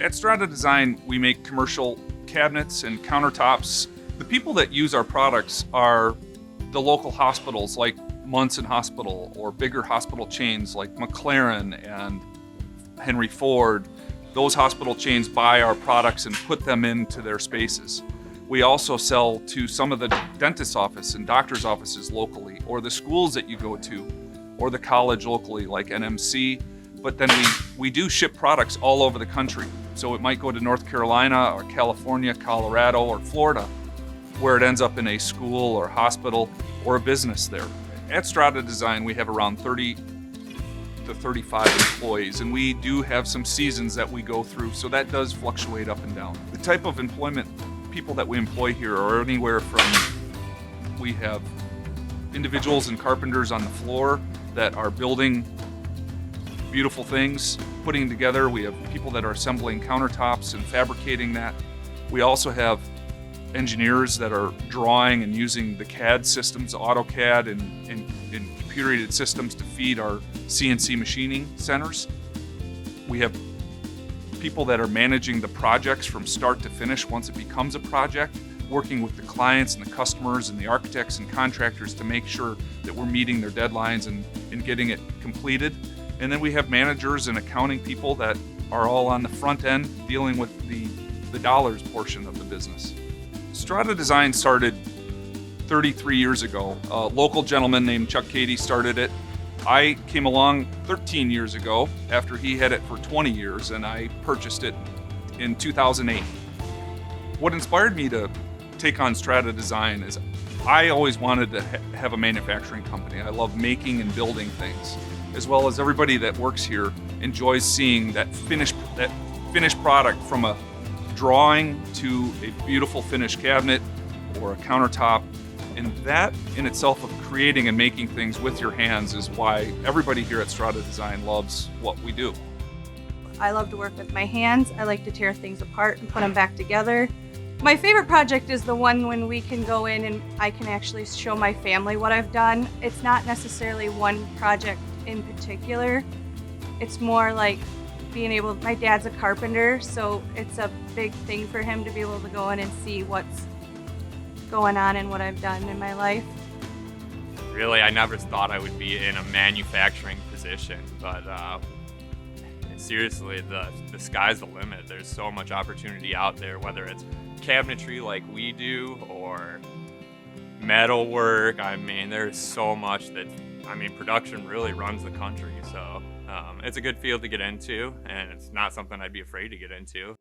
At Strata Design, we make commercial cabinets and countertops. The people that use our products are the local hospitals like Munson Hospital or bigger hospital chains like McLaren and Henry Ford. Those hospital chains buy our products and put them into their spaces. We also sell to some of the dentist's office and doctor's offices locally, or the schools that you go to, or the college locally like NMC. But then we do ship products all over the country. So it might go to North Carolina or California, Colorado, or Florida, where it ends up in a school or hospital or a business there. At Strata Design, we have around 30 to 35 employees, and we do have some seasons that we go through, so that does fluctuate up and down. The type of employment people that we employ here are anywhere from, we have individuals and carpenters on the floor that are building beautiful things, putting together. We have people that are assembling countertops and fabricating that. We also have engineers that are drawing and using the CAD systems, AutoCAD and computer-aided systems to feed our CNC machining centers. We have people that are managing the projects from start to finish once it becomes a project, working with the clients and the customers and the architects and contractors to make sure that we're meeting their deadlines and getting it completed. And then we have managers and accounting people that are all on the front end dealing with the dollars portion of the business. Strata Design started 33 years ago. A local gentleman named Chuck Cady started it. I came along 13 years ago after he had it for 20 years, and I purchased it in 2008. What inspired me to take on Strata Design is I always wanted to have a manufacturing company. I love making and building things, as well as everybody that works here enjoys seeing that finished product, from a drawing to a beautiful finished cabinet or a countertop. And that in itself of creating and making things with your hands is why everybody here at Strata Design loves what we do. I love to work with my hands. I like to tear things apart and put them back together. My favorite project is the one when we can go in and I can actually show my family what I've done. It's not necessarily one project in particular. It's more like being able, my dad's a carpenter, so it's a big thing for him to be able to go in and see what's going on and what I've done in my life. Really, I never thought I would be in a manufacturing position, but seriously, the sky's the limit. There's so much opportunity out there, whether it's cabinetry like we do or metal work. I mean, there's so much that, production really runs the country, so it's a good field to get into, and it's not something I'd be afraid to get into.